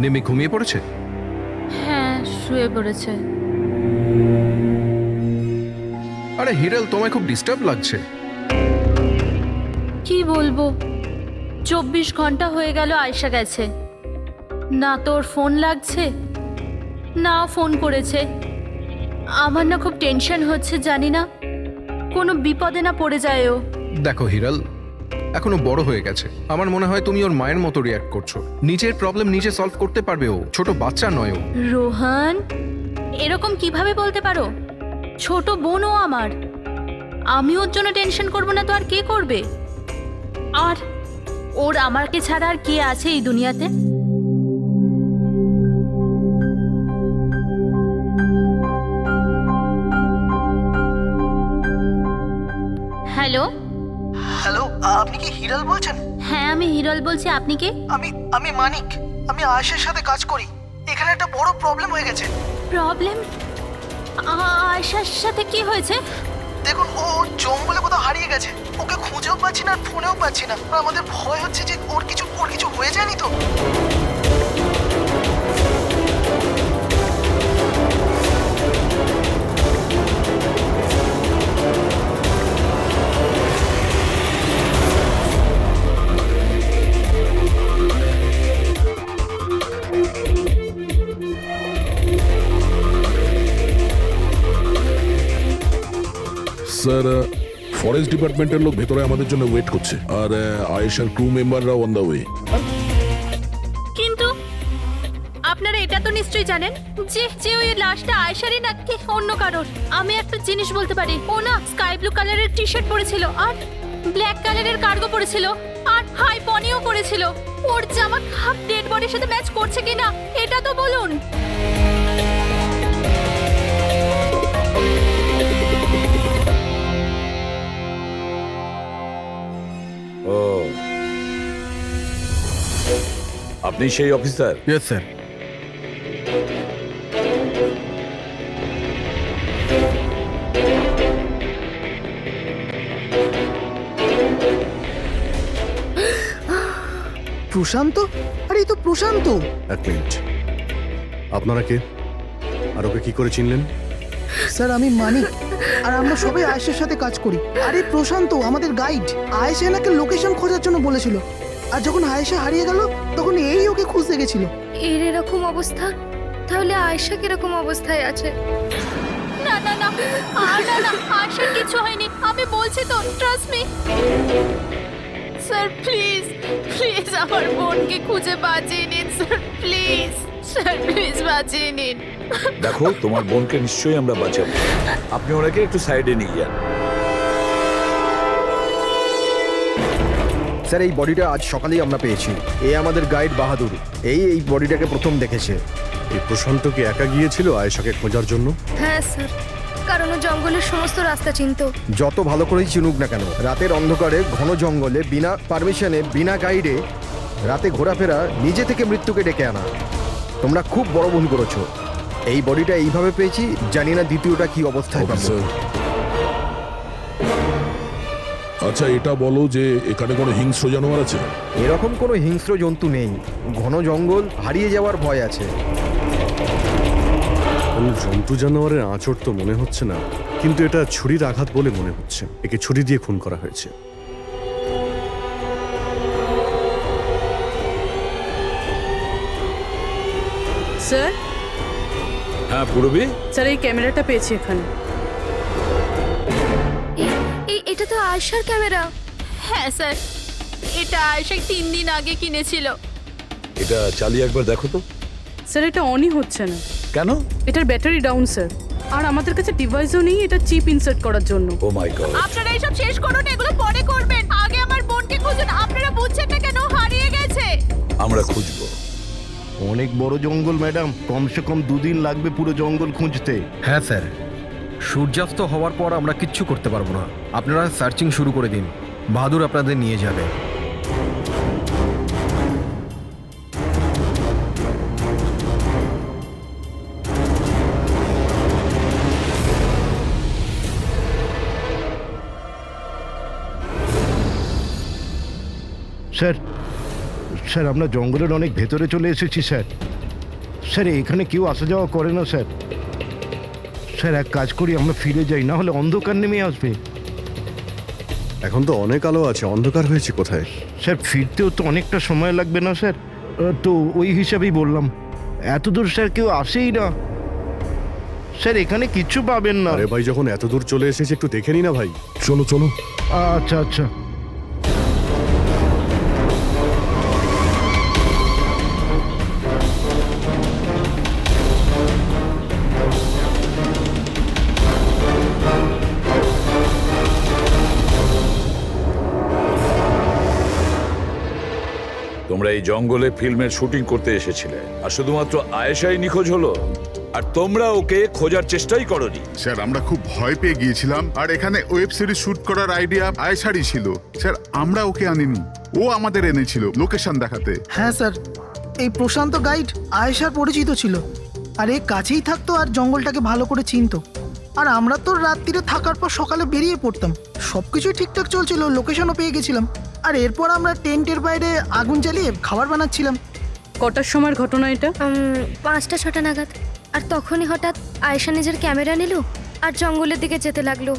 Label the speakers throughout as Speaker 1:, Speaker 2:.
Speaker 1: নিমি ঘুমিয়ে পড়েছে?
Speaker 2: হ্যাঁ, শুয়ে পড়েছে।
Speaker 1: আরে হিরাল, তোমায় খুব ডিস্টার্ব লাগছে।
Speaker 2: কি বলবো, 24 ঘন্টা হয়ে গেল আয়শা গেছে, না তোর ফোন লাগছে না ফোন করেছে। আমার না খুব টেনশন হচ্ছে, জানি না কোনো বিপদে না পড়ে যায় ও।
Speaker 1: দেখো হিরাল, এখনো বড় হয়ে গেছে। আমার মনে হয় তুমি ওর মায়ের মতো রিয়াক্ট করছো। নিজের প্রবলেম নিজে সলভ করতে পারবে ও, ছোট বাচ্চা নয় ও।
Speaker 2: রোহান, এরকম কিভাবে বলতে পারো? ছোট বোন ও আমার, আমি ওর জন্য টেনশন করব না তো আর কে করবে? আর ওর আমাকে ছাড়া আর কে আছে এই দুনিয়াতে? হ্যালো
Speaker 3: হ্যালো, আপনি কি হিরাল বলছেন?
Speaker 2: হ্যাঁ, আমি হিরল বলছি। আপনি কে?
Speaker 3: আমি মানিক। আমি আয়েশার সাথে কাজ করি। এখানে একটা বড় প্রবলেম হয়ে গেছে।
Speaker 2: প্রবলেম? আয়শার সাথে কি হয়েছে?
Speaker 3: দেখুন, ও জঙ্গলে কোথাও হারিয়ে গেছে। ওকে খুঁজেও পাচ্ছি না আর ফোনেও পাচ্ছি না। আর আমাদের ভয় হচ্ছে যে ওর কিছু হয়ে যায়নি তো।
Speaker 4: স্যার, ফরেস্ট ডিপার্টমেন্টের লোক ভেতরে আমাদের জন্য ওয়েট করছে, আর আয়েশার ক্রু মেম্বাররা অন দ্য ওয়ে।
Speaker 2: কিন্তু আপনারা এটা তো নিশ্চয়ই জানেন যে যে ওই লাশটা আয়শারই নাকি অন্য কারোর। আমি একটা জিনিস বলতে পারি, ও না স্কাই ব্লু কালারের টি শার্ট পরেছিল আর ব্ল্যাক কালারের কার্গো পরেছিল আর হাই পনিও পরেছিল। ওর জামা হাফ ডেড বডির সাথে ম্যাচ করছে কিনা এটা তো বলুন।
Speaker 5: ও, আপনি সেই অফিসার?
Speaker 1: Yes sir.
Speaker 3: প্রশান্ত? আরে এই তো প্রশান্ত।
Speaker 6: এক মিনিট, আপনারা কে আর ওকে কি করে চিনলেন?
Speaker 3: স্যার, আমি মানিক আর আমরা সবাই আয়েশার সাথে কাজ করি। আরে প্রশান্ত আমাদের গাইড। আয়েশা এনাকে লোকেশন খোঁজার জন্য বলেছিল, আর যখন আয়েশা হারিয়ে গেল তখন এই ওকে খুঁজতে গেছিল।
Speaker 7: এর এরকম অবস্থা, তাহলে আয়েশা কিরকম অবস্থায় আছে?
Speaker 2: না না না, না না, আয়শার কিছু হয়নি, আমি বলছি তো, trust me. Sir please please আমার বোনকে খুঁজে বাঁচিয়ে নিন স্যার, প্লিজ স্যার, প্লিজ বাঁচিয়ে নিন।
Speaker 5: দেখো, তোমার বোনকে নিশ্চয়ই আমরা বাঁচাবো। আপনি ওনাকে একটু সাইডে নিয়ে যান।
Speaker 8: স্যার, এই বডিটা আজ সকালেই আমরা পেয়েছি। আমাদের গাইড বাহাদুর এই বডিটাকে প্রথম দেখেছে।
Speaker 6: এই প্রশান্ত কি একা গিয়েছিল আয়েশাকে খোঁজার জন্য?
Speaker 7: হ্যাঁ স্যার, কারণ ও জঙ্গলের সমস্ত রাস্তা চিনতো।
Speaker 8: যত ভালো করেই চিনুক না কেন, রাতের অন্ধকারে ঘন জঙ্গলে বিনা পারমিশনে বিনা গাইডে রাতে ঘোরাফেরা নিজে থেকে মৃত্যুকে ডেকে আনা, তোমরা খুব বড় ভুল করেছো। এই বডিটা এইভাবে পেয়েছি, জানি না দ্বিতীয়টা কি অবস্থায় পাবো।
Speaker 4: অফিসার, আচ্ছা এটা বলো যে এখানে কোনো হিংস্র জানোয়ার আছে?
Speaker 8: এরকম কোনো হিংস্র জন্তু নেই। ঘন জঙ্গল, হারিয়ে যাওয়ার ভয় আছে।
Speaker 6: কোন জন্তু জানোয়ারের আঁচড় তো মনে হচ্ছে না, কিন্তু এটা ছুরির আঘাত বলে মনে হচ্ছে। একে ছুরি দিয়ে খুন করা হয়েছে।
Speaker 9: স্যার,
Speaker 5: হ্যাঁ পূরবী,
Speaker 9: স্যার এই ক্যামেরাটা পেয়েছি এখানে।
Speaker 7: এটা তো আয়েশার ক্যামেরা।
Speaker 2: হ্যাঁ স্যার, এটা আয়শা 3 দিন আগে কিনেছিল।
Speaker 5: এটা চালিয়ে একবার দেখো তো।
Speaker 9: স্যার এটা অনই হচ্ছে না।
Speaker 5: কেন?
Speaker 9: এটার ব্যাটারি ডাউন স্যার, আর আমাদের কাছে ডিভাইসও নেই এটা চিপ ইনসার্ট করার জন্য।
Speaker 5: ও মাই গড।
Speaker 2: আপনারা এইসব শেষ করুন, এগুলো পরে করবেন। আগে আমার বোনকে খুঁজুন। আপনারা বুঝছেন না কেন হারিয়ে গেছে?
Speaker 5: আমরা খুঁজবো।
Speaker 8: অনেক বড় জঙ্গল ম্যাডাম, কমসে কম 2 দিন লাগবে পুরো জঙ্গল খুঁজতে। হ্যাঁ স্যার, সূর্যাস্ত হওয়ার পর আমরা কিচ্ছু করতে পারবো না। আপনারা সার্চিং শুরু করে দিন, বাহাদুর আপনাদের নিয়ে যাবে।
Speaker 10: স্যার, আমরা জঙ্গলের অনেক ভেতরে চলে এসেছি স্যার।
Speaker 8: স্যার এখানে কেউ আসা যাওয়া করে না স্যার। স্যার এক কাজ করি, আমরা ফিরে যাই, না হলে অন্ধকার নেমে আসবে।
Speaker 6: এখন তো অনেক আলো আছে, অন্ধকার হয়েছে কোথায়?
Speaker 8: স্যার ফিরতেও তো অনেকটা সময় লাগবে না স্যার? তো ওই হিসাবেই বললাম, এত দূর স্যার কেউ আসেই না। স্যার এখানে কিচ্ছু পাবেন না।
Speaker 6: আরে ভাই, যখন এত দূর চলে এসেছে একটু দেখে নি না ভাই?
Speaker 4: চলো চলো।
Speaker 8: আচ্ছা আচ্ছা।
Speaker 5: তোমরা এই জঙ্গলে ফিল্মের শুটিং করতে এসেছিলে আর শুধুমাত্র আয়েশাই নিখোঁজ হলো, আর তোমরা ওকে খোঁজার চেষ্টাই করনি।
Speaker 10: স্যার আমরা খুব ভয় পেয়ে গিয়েছিলাম, আর এখানে ওয়েব সিরিজ শুট করার আইডিয়া আয়েশারই ছিল। স্যার আমরা ওকে আনিনি, ও আমাদের এনেছিল লোকেশন দেখাতে।
Speaker 3: হ্যাঁ স্যার, এই প্রশান্ত গাইড আয়েশার পরিচিত ছিল, আর এ কাছেই থাকতো আর জঙ্গলটাকে ভালো করে চিনতো। আর আমরা তো রাত্রিরে থাকার পর সকালে বেরিয়ে পড়তাম, সব কিছুই ঠিকঠাক চলছিল, লোকেশনও পেয়ে গেছিলাম। আর এরপর আমরা টেন্টের বাইরে আগুন জ্বালিয়ে খাবার বানাচ্ছিলাম।
Speaker 9: কটার সময়ের ঘটনা এটা?
Speaker 7: 5টা-6টা নাগাদ। আর তখনই হঠাৎ আয়েশা নিজের ক্যামেরা নিল আর জঙ্গলের দিকে যেতে লাগলো।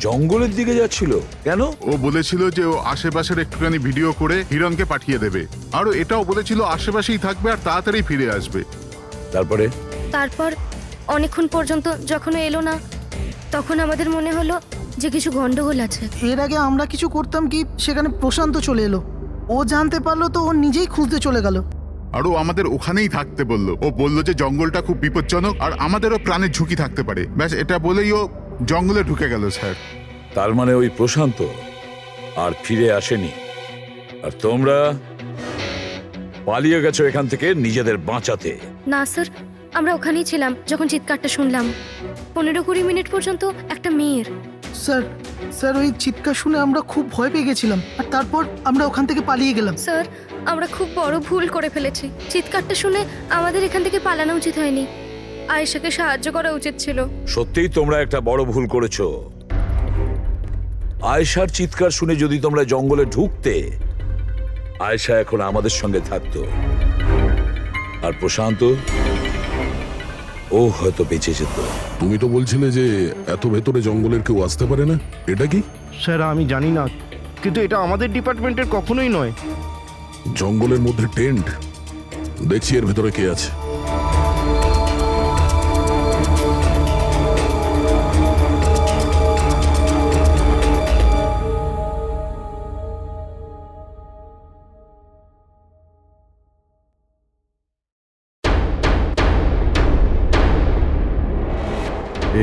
Speaker 5: জঙ্গলের দিকে যাচ্ছিল কেন?
Speaker 10: ও বলেছিল যে ও আশেপাশের একটুখানি ভিডিও করে হিরণকে পাঠিয়ে দেবে, আর ও এটাও বলেছিল আশেপাশেই থাকবে আর তাড়াতাড়ি ফিরে আসবে।
Speaker 5: তারপর
Speaker 7: অনেকক্ষণ পর্যন্ত যখন ও এলো না, তখন আমাদের মনে হলো যে কিছু গন্ডগোল আছে।
Speaker 3: এর আগে আমরা কিছু করতাম কি, সেখানে প্রশান্ত চলে এলো, ও জানতে পারলো তো ও নিজেই খুঁজতে চলে গেল।
Speaker 10: আর ও আমাদের ওখানেই থাকতে বললো। ও বললো যে জঙ্গলটা খুব বিপজ্জনক আর আমাদেরও প্রাণের ঝুঁকি থাকতে পারে, ব্যাস এটা বলেই ও জঙ্গলে ঢুকে গেল স্যার।
Speaker 5: তার মানে ওই প্রশান্ত আর ফিরে আসেনি, আর তোমরা পালিয়ে গেছো এখান থেকে নিজেদের বাঁচাতে।
Speaker 7: না স্যার, আমরা ওখানেই ছিলাম যখন চিৎকারটা শুনলাম। 15-20 মিনিট পর্যন্ত একটা মেয়ের।
Speaker 3: স্যার স্যার ওই চিৎকার শুনে আমরা খুব ভয় পেয়ে গেছিলাম, আর তারপর আমরা ওখান থেকে পালিয়ে গেলাম।
Speaker 7: স্যার, আমরা খুব বড় ভুল করে ফেলেছি। চিৎকারটা শুনে আমাদের এখান থেকে পালানো উচিত হয়নি, আয়েশাকে সাহায্য করা উচিত ছিল।
Speaker 5: সত্যিই তোমরা একটা বড় ভুল করেছো। আয়েশার চিৎকার শুনে যদি তোমরা জঙ্গলে ঢুকতে, আয়েশা এখন আমাদের সঙ্গে থাকতো, আর প্রশান্ত ও হয়তো বেঁচে যেত।
Speaker 4: তুমি তো বলছিলে যে এত ভেতরে জঙ্গলের কেউ আসতে পারে না, এটা কি?
Speaker 8: স্যার আমি জানি না, কিন্তু এটা আমাদের ডিপার্টমেন্টের কখনোই নয়।
Speaker 4: জঙ্গলের মধ্যে টেন্ট, দেখছি এর ভেতরে কে আছে।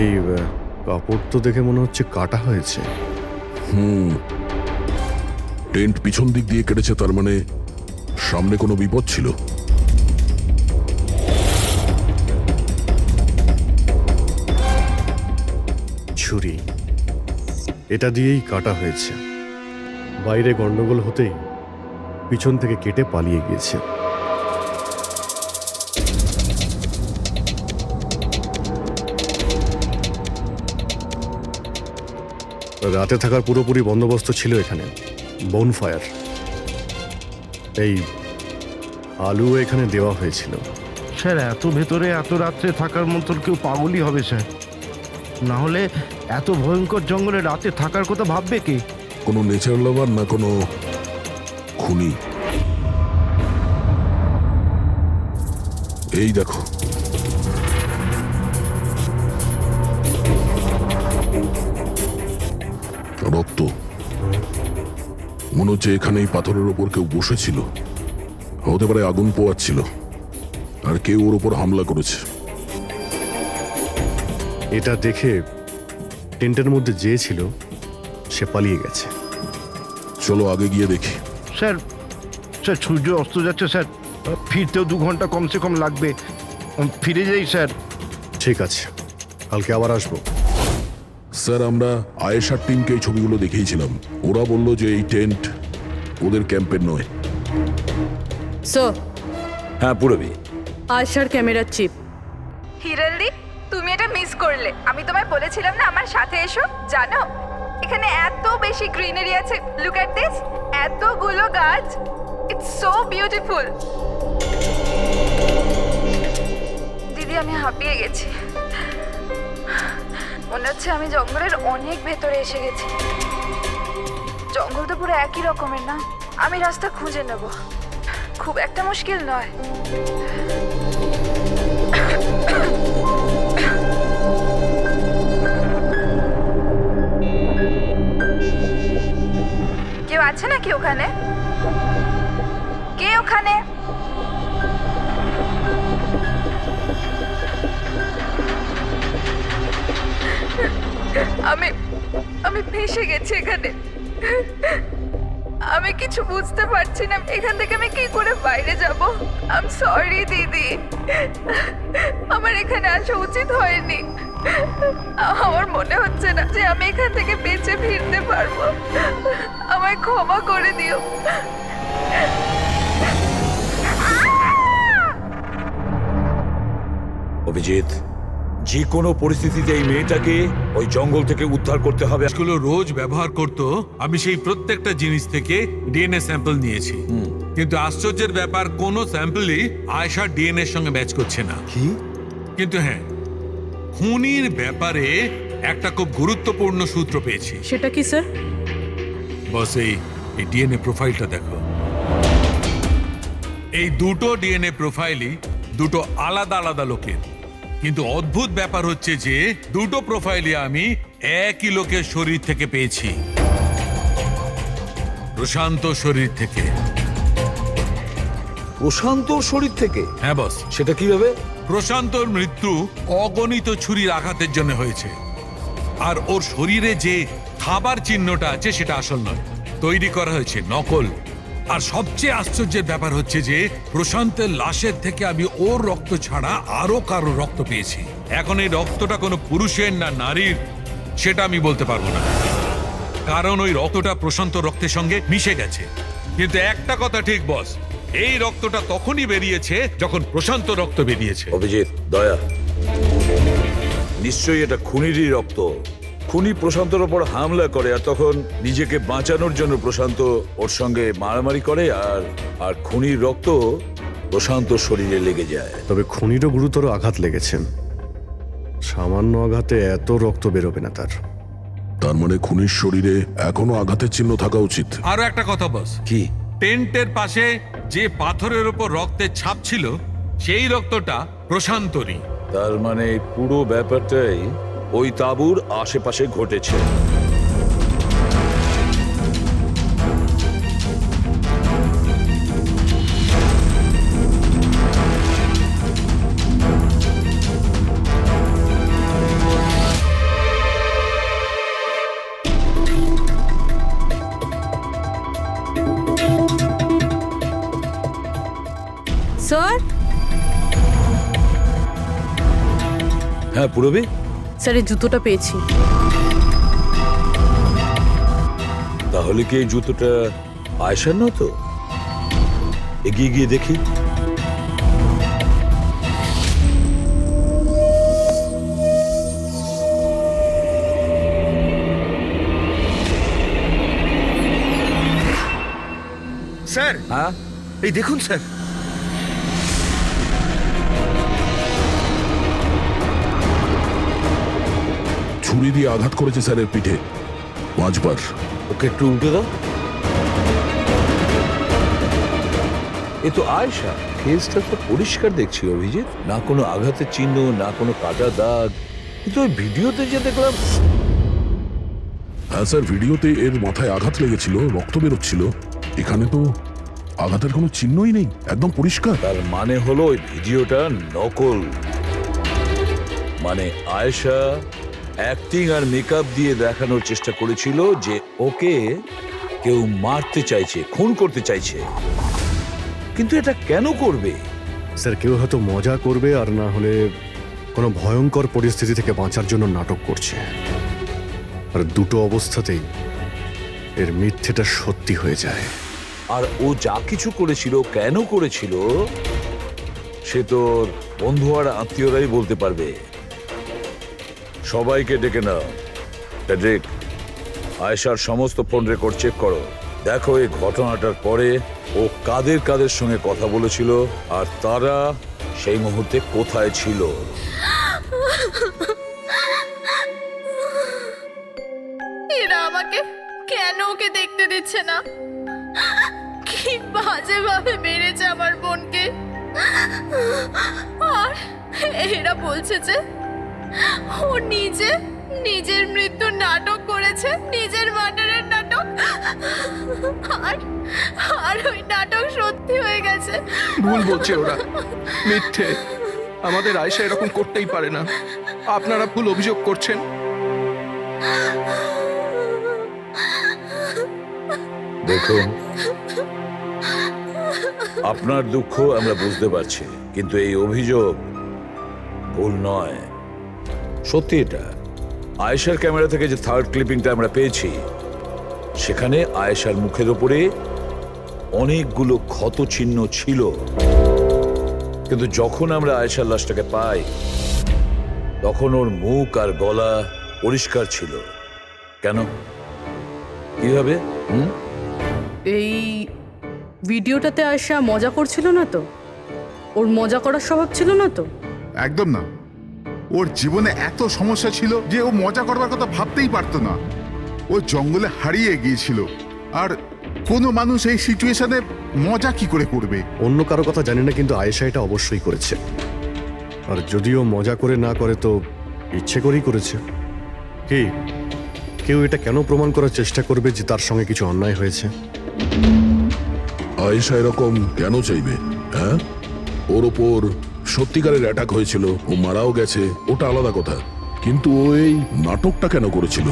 Speaker 6: এই কাপড় তো দেখে মনে হচ্ছে কাটা হয়েছে।
Speaker 4: টেন্ট পিছন দিক দিয়ে কেটেছে, তার মানে সামনে কোনো বিপদ ছিল।
Speaker 6: ছুরি, এটা দিয়েই কাটা হয়েছে। বাইরে গন্ডগোল হতেই পিছন থেকে কেটে পালিয়ে গিয়েছে। রাতে থাকার পুরোপুরি বন্দোবস্ত ছিল এখানে, বোনফায়ার। এই আলু এখানে দেওয়া হয়েছিল।
Speaker 8: স্যার এত ভেতরে এত রাত্রে থাকার মতো কেউ পাগলই হবে স্যার, না হলে এত ভয়ঙ্কর জঙ্গলে রাতে থাকার কথা ভাববে কে?
Speaker 4: কোনো নেচার লাভার না কোনো খুনি? এই দেখো, রক্ত। মনে হচ্ছে এখানেই পাথরের ওপর কেউ বসেছিল, হতে পারে আগুন পোয়াচ্ছিল, আর কেউ ওর ওপর হামলা করেছে।
Speaker 6: এটা দেখে টেন্টের মধ্যে যে ছিল সে পালিয়ে গেছে।
Speaker 4: চলো আগে গিয়ে দেখি।
Speaker 8: স্যার স্যার সূর্য অস্ত যাচ্ছে স্যার, ফিরতেও 2 ঘন্টা কমসে কম লাগবে। ফিরে যাই স্যার।
Speaker 6: ঠিক আছে, কালকে আবার আসবো।
Speaker 4: স্যার আমরা আয়েশার টিমকে এই ছবিগুলো দেখিয়েছিলাম, ওরা বলল যে এই টেন্ট ওদের ক্যাম্পের নয়।
Speaker 9: স্যার,
Speaker 5: হ্যাঁ পুরবি,
Speaker 9: আয়শার ক্যামেরার চিপ।
Speaker 11: হিরলদি, তুমি এটা মিস করলে। আমি তোমায় বলেছিলাম না আমার সাথে এসো। জানো এখানে এত বেশি গ্রিনারি আছে। লুক এট দিস, এতগুলো গাছ। It's so beautiful. আমি হাঁপিয়ে গেছি। মনে হচ্ছে আমি জঙ্গলের অনেক ভেতরে এসে গেছি। জঙ্গল তো পুরো একই রকমের না? আমি রাস্তা খুঁজে নেব, খুব একটা মুশকিল নয়। কেউ আছে নাকি ওখানে? কে ওখানে? আমি ফেঁসে গেছি এখানে। আমি কিছু বুঝতে পারছি না, এখান থেকে আমি কি করে বাইরে যাব। আই এম সরি দিদি, আমার এখানে আসা উচিত হয়নি। আমার মনে হচ্ছে না যে আমি এখান থেকে বেঁচে ফিরতে পারবো। আমায় ক্ষমা করে দিও।
Speaker 5: অভিজিৎ, যে কোনো পরিস্থিতিতে এই মেয়েটাকে ওই জঙ্গল থেকে উদ্ধার করতে হবে।
Speaker 12: গুলো রোজ ব্যবহার করত, আমি সেই প্রত্যেকটা জিনিস থেকে ডিএনএ স্যাম্পল নিয়েছি, কিন্তু আশ্চর্যের ব্যাপার কোনো স্যাম্পলই আয়েশার ডিএনএ এর সঙ্গে ম্যাচ করছে না।
Speaker 8: কি?
Speaker 12: কিন্তু হ্যাঁ, খুনির ব্যাপারে একটা খুব গুরুত্বপূর্ণ সূত্র পেয়েছি।
Speaker 9: সেটা কি স্যার?
Speaker 12: বস, এই ডিএনএ প্রোফাইলটা দেখো। এই দুটো ডিএনএ প্রোফাইলই দুটো আলাদা আলাদা লোকের, কিন্তু অদ্ভুত ব্যাপার হচ্ছে যে দুটো প্রোফাইলই আমি একই লোকের শরীর থেকে পেয়েছি, প্রশান্ত শরীর থেকে।
Speaker 5: প্রশান্ত শরীর থেকে?
Speaker 12: হ্যাঁ বস।
Speaker 5: সেটা কিভাবে?
Speaker 12: প্রশান্তর মৃত্যু অগণিত ছুরির আঘাতের জন্য হয়েছে, আর ওর শরীরে যে খাবার চিহ্নটা আছে সেটা আসল নয়, তৈরি করা হয়েছে নকল। আর সবচেয়ে আশ্চর্যের ব্যাপার হচ্ছে যে প্রশান্তের লাশের থেকে আমি ওর রক্ত ছাড়া আরো কারো রক্ত পেয়েছি। এখন এই রক্তটা কোনো পুরুষের না নারীর সেটা আমি বলতে পারবো না, কারণ ওই রক্তটা প্রশান্ত রক্তের সঙ্গে মিশে গেছে। কিন্তু একটা কথা ঠিক বস, এই রক্তটা তখনই বেরিয়েছে যখন প্রশান্ত রক্ত বেরিয়েছে।
Speaker 5: অভিজিৎ, দয়া, নিশ্চয়ই এটা খুনিরই রক্ত। খুনি প্রশান্তর ওপর হামলা করে, আর তখন নিজেকে বাঁচানোর জন্য প্রশান্ত ওর সঙ্গে মারামারি করে, আর খুনির রক্ত প্রশান্ত শরীরে লেগে যায়।
Speaker 6: তবে খুনিরও গুরুতর আঘাত লেগেছে, সামান্য আঘাতে এত রক্ত বেরোবে না তার।
Speaker 4: তার মানে খুনির শরীরে এখনো আঘাতের চিহ্ন থাকা উচিত।
Speaker 12: আরো একটা কথা বস,
Speaker 5: কি?
Speaker 12: টেন্টের পাশে যে পাথরের উপর রক্তের ছাপ ছিল সেই রক্তটা প্রশান্তরই।
Speaker 5: তার মানে পুরো ব্যাপারটাই ওই তাঁবুর আশেপাশে ঘটেছে।
Speaker 9: স্যার?
Speaker 5: হ্যাঁ পূরবী?
Speaker 9: স্যার, এই জুতোটা পেয়েছি।
Speaker 5: তাহলে কি এই জুতোটা আয়েশার না? তো এগিয়ে গিয়ে দেখি।
Speaker 8: স্যার,
Speaker 5: হ্যাঁ
Speaker 8: এই দেখুন স্যার।
Speaker 4: ছুরি দিয়ে আঘাত করেছে স্যারের পিঠে 5 বার।
Speaker 5: ওকে একটু উল্টে দাও। এ তো আয়েশা, ফেসটা তো পরিষ্কার দেখছি অভিজিৎ, না কোনো আঘাতের চিহ্ন, না কোনো কাটা দাগ। কিন্তু ওই ভিডিওতে যে দেখলাম।
Speaker 4: হ্যাঁ স্যার, ভিডিওতে এর মাথায় আঘাত লেগেছিল, রক্ত বেরোচ্ছিল। এখানে তো আঘাতের কোনো চিহ্নই নেই, একদম পরিষ্কার।
Speaker 5: তার মানে হলো ওই ভিডিওটা নকল। মানে আয়েশা অ্যাক্টিং আর মেকআপ দিয়ে দেখানোর চেষ্টা করেছিল যে ওকে কেউ মারতে চাইছে, খুন করতে চাইছে। কিন্তু এটা কেন করবে?
Speaker 6: স্যার, কেউ হয়তো মজা করবে, আর না হলে কোনো ভয়ঙ্কর পরিস্থিতি থেকে বাঁচার জন্য নাটক করছে। আর দুটো অবস্থাতেই এর মিথ্যেটা সত্যি হয়ে যায়।
Speaker 5: আর ও যা কিছু করেছিল, কেন করেছিল, সে তোর বন্ধু আর আত্মীয়রাই বলতে পারবে। সবাইকে ডেকে নাও। প্যাড্রিক, আয়েশার সমস্ত ফোন রেকর্ড চেক করো। দেখো এই ঘটনাটার পরে ও কাদের কাদের সঙ্গে কথা বলেছিল, আর তারা সেই মুহূর্তে কোথায় ছিল?
Speaker 2: এরা আমাকে কেন ওকে দেখতে দিচ্ছে না? কি বাজে ভাবে মেরেছে আমার বোনকে। আর এরা বলছে যে ও নিজের মৃত্যুর নাটক করেছে, নিজের মার্ডারের নাটক। আর ওই নাটক সত্যি হয়ে গেছে।
Speaker 1: ভুল বলছে ওরা, মিথ্যে। আমাদের আয়েশা এরকম করতেই পারে না। আপনারা ভুল অভিযোগ করছেন।
Speaker 5: দেখুন, আপনার দুঃখ আমরা বুঝতে পারছি, কিন্তু এই অভিযোগ ভুল নয়, সত্যি। এটা আয়েশার ক্যামেরা থেকে যে থার্ড ক্লিপিংটা আমরা পেয়েছি, সেখানে আয়েশার মুখের ওপরে অনেকগুলো ক্ষত চিহ্ন ছিল, কিন্তু যখন আমরা আয়েশার লাশটাকে পাই তখন ওর মুখ আর গলা পরিষ্কার ছিল। কেন, কিভাবে?
Speaker 9: এই ভিডিওটাতে আয়শা মজা করছিল না তো? ওর মজা করার স্বভাব ছিল না তো?
Speaker 10: একদম না। ওর জীবনে এত সমস্যা ছিল যে ও মজা করবার কথা ভাবতেই পারতো না। ও জঙ্গলে হারিয়ে গিয়েছিল, আর কোনো মানুষ এই সিচুয়েশনে মজা কি করে করবে?
Speaker 6: অন্য কারো কথা জানি না, কিন্তু আয়েশা এটা অবশ্যই করেছে। আর যদিও মজা করে না করে তো ইচ্ছে করেই করেছে। কি কেউ এটা কেন প্রমাণ করার চেষ্টা করবে যে তার সঙ্গে কিছু অন্যায় হয়েছে?
Speaker 4: আয়েশা এরকম কেন চাইবে? হ্যাঁ, ওর ওপর সত্যিকারের অ্যাটাক হয়েছিল, ও মারাও গেছে, ওটা আলাদা কথা, কিন্তু ও এই নাটকটা কেন করেছিল?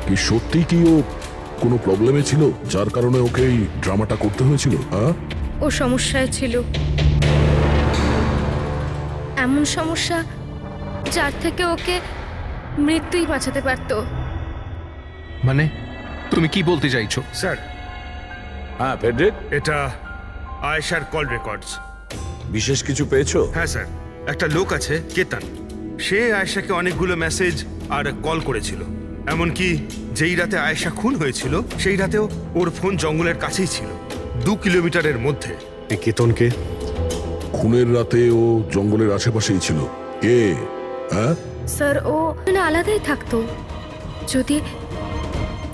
Speaker 4: কি সত্যি কি ও কোনো প্রবলেমে ছিল যার কারণে ওকে এই ড্রামাটা করতে হয়েছিল? হ্যাঁ,
Speaker 7: ও সমস্যায় ছিল, এমন সমস্যা যার থেকে ওকে মৃত্যুই বাঁচাতে পারতো।
Speaker 1: মানে তুমি কি বলতে চাইছো?
Speaker 13: স্যার,
Speaker 5: হ্যাঁ ফেডরিক,
Speaker 13: এটা আয়েশার কল রেকর্ডস।
Speaker 5: বিশেষ কিছু পেয়েছো?
Speaker 13: হ্যাঁ স্যার, একটা লোক আছে কেতন, সে আয়েশাকে অনেকগুলো মেসেজ আর কল করেছিল। এমনকি যেই রাতে আয়েশা খুন হয়েছিল সেই রাতেও ওর ফোন জঙ্গলের কাছেই ছিল, 2 কিলোমিটারের মধ্যে।
Speaker 6: এই কেতনকে?
Speaker 4: খুনের রাতে ও জঙ্গলের আশেপাশেই ছিল। কে? হ্যাঁ,
Speaker 7: স্যার, ও আলাদাই থাকতো।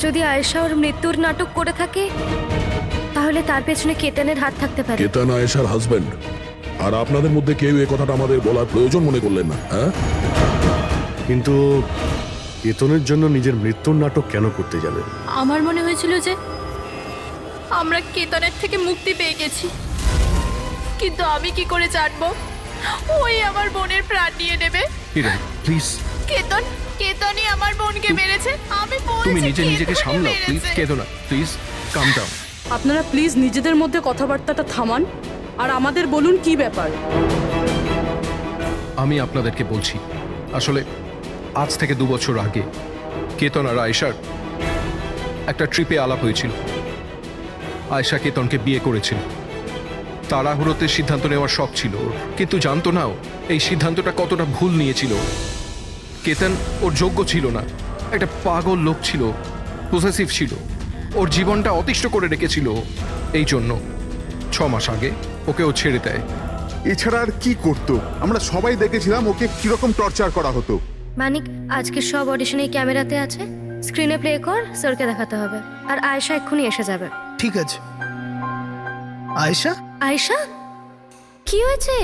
Speaker 7: যদি আয়েশা ওর মৃত্যুর নাটক করে থাকে তাহলে তার পেছনে কেতনের হাত থাকতে পারে।
Speaker 4: কেতন আয়েশার হাজবেন্ড, আর আপনাদের মধ্যে কেউ এই কথাটা আমাদের বলার প্রয়োজন মনে করলেন না? হ্যাঁ,
Speaker 6: কিন্তু কেতনের জন্য নিজের মৃত্যুর নাটক কেন করতে যাবে?
Speaker 2: আমার মনে হয়েছিল যে আমরা কেতনের থেকে মুক্তি পেয়ে গেছি, কিন্তু আমি কি করে জানবো ওই আমার বোনের প্রাণ নিয়ে নেবে?
Speaker 1: হিরেন প্লিজ,
Speaker 2: কেতনই আমার বোনকে মেরেছে। আমি বলছি
Speaker 1: তুমি নিজেকে
Speaker 2: কেতনই
Speaker 1: সামলাও
Speaker 2: মেরেছে।
Speaker 1: প্লিজ। কেঁদো না প্লিজ, কাম ডাউন।
Speaker 9: আপনারা প্লিজ নিজেদের মধ্যে কথাবার্তাটা থামান আর আমাদের বলুন কি ব্যাপার।
Speaker 1: আমি আপনাদেরকে বলছি, আসলে আজ থেকে 2 বছর আগে কেতন আর আয়েশার একটা ট্রিপে আলাপ হয়েছিল। আয়েশা কেতনকে বিয়ে করেছিল। তাড়াহুড়োতে সিদ্ধান্ত নেওয়ার শখ ছিল ওর, কিন্তু জানতো না ও এই সিদ্ধান্তটা কতটা ভুল নিয়েছিল। কেতন ওর যোগ্য ছিল না, একটা পাগল লোক ছিল, পসেসিভ ছিল, ওর জীবনটা অতিষ্ঠ করে রেখেছিল। এই জন্য 6 মাস আগে ওকে ও ছেড়ে দেয়।
Speaker 10: এছাড়া আর কি করতো? আমরা সবাই দেখেছিলাম ওকে কিরকম টর্চার করা হতো।
Speaker 7: মানিক, আজকে সব অডিশনে ক্যামেরাতে আছে, স্ক্রিনে প্লে কর, স্যারকে দেখাতে হবে। আর আয়েশা এক্ষুনি এসে যাবে।
Speaker 3: ঠিক আছে। আয়েশা,
Speaker 7: আয়েশা, কি হয়েছে?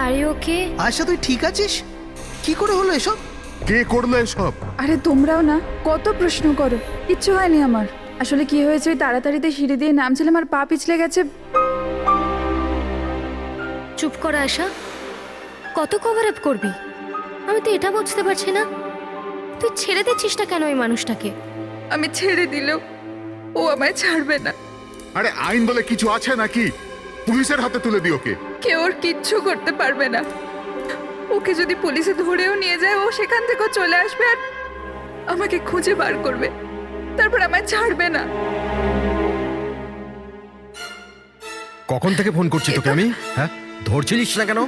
Speaker 7: Are you okay?
Speaker 3: আয়েশা তুই ঠিক আছিস? কি করে হলো এসব?
Speaker 10: কে করলো এসব?
Speaker 11: আরে তোমরাও না কত প্রশ্ন করো, কিচ্ছু হয়নি আমার। আসলে কি হয়েছে, ওই তাড়াতাড়িতে সিঁড়ি দিয়ে নামছিলাম আর পা পিছলে গেছে।
Speaker 7: চুপ কর আয়েশা, কত কভার আপ করবি? আমি তো এটা বুঝতে পারছি না, তুই ছেড়ে দিচ্ছিস না কেন ওই মানুষটাকে?
Speaker 11: আমি ছেড়ে দিলেও ও আমায় ছাড়বে না।
Speaker 10: আরে আইন বলে কিছু আছে নাকি? পুলিশের হাতে তুলে দিও ওকে।
Speaker 11: কেউ ওর কিচ্ছু করতে পারবে না। ওকে যদি পুলিশে ধরেও নিয়ে যায়, ও সেখান থেকেও চলে আসবে আর আমাকে খুঁজে বার করবে, তারপর আমায় ছাড়বে না।
Speaker 8: কখন থেকে ফোন করছি তোকে আমি? হ্যাঁ, ধরছিলিস না কেন?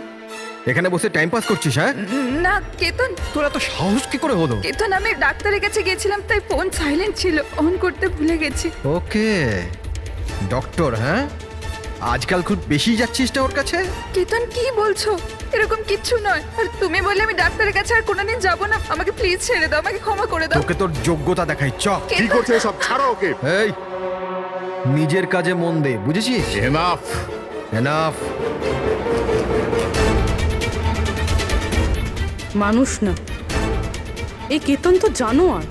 Speaker 8: এখানে বসে টাইম পাস করছিস? হ্যাঁ
Speaker 11: না কেতন,
Speaker 8: তোরা তো সাহস কি করে হলো?
Speaker 11: কেতন, আমি ডাক্তারের কাছে গেছিলাম তাই ফোন সাইলেন্ট ছিল, অন করতে ভুলে গেছি।
Speaker 8: ওকে, ডক্টর। হ্যাঁ, আজকাল খুব বেশি যাচ্ছিস না ওর কাছে?
Speaker 11: কেতন কি বলছো? এরকম কিচ্ছু নয়। আর তুমি বললে আমি ডাক্তারের কাছে আর কোনোদিন যাবো না। আমাকে প্লিজ ছেড়ে দাও, আমাকে ক্ষমা করে দাও।
Speaker 8: তোকে তোর যোগ্যতা দেখাই, চ।
Speaker 10: কি করছে সব? ছাড়ো ওকে।
Speaker 8: এই নিজের কাজে মন দে, বুঝেছিস?
Speaker 10: এনাফ।
Speaker 8: এনাফ।
Speaker 9: মানুষ না, এই কেতন তো জানোয়ার।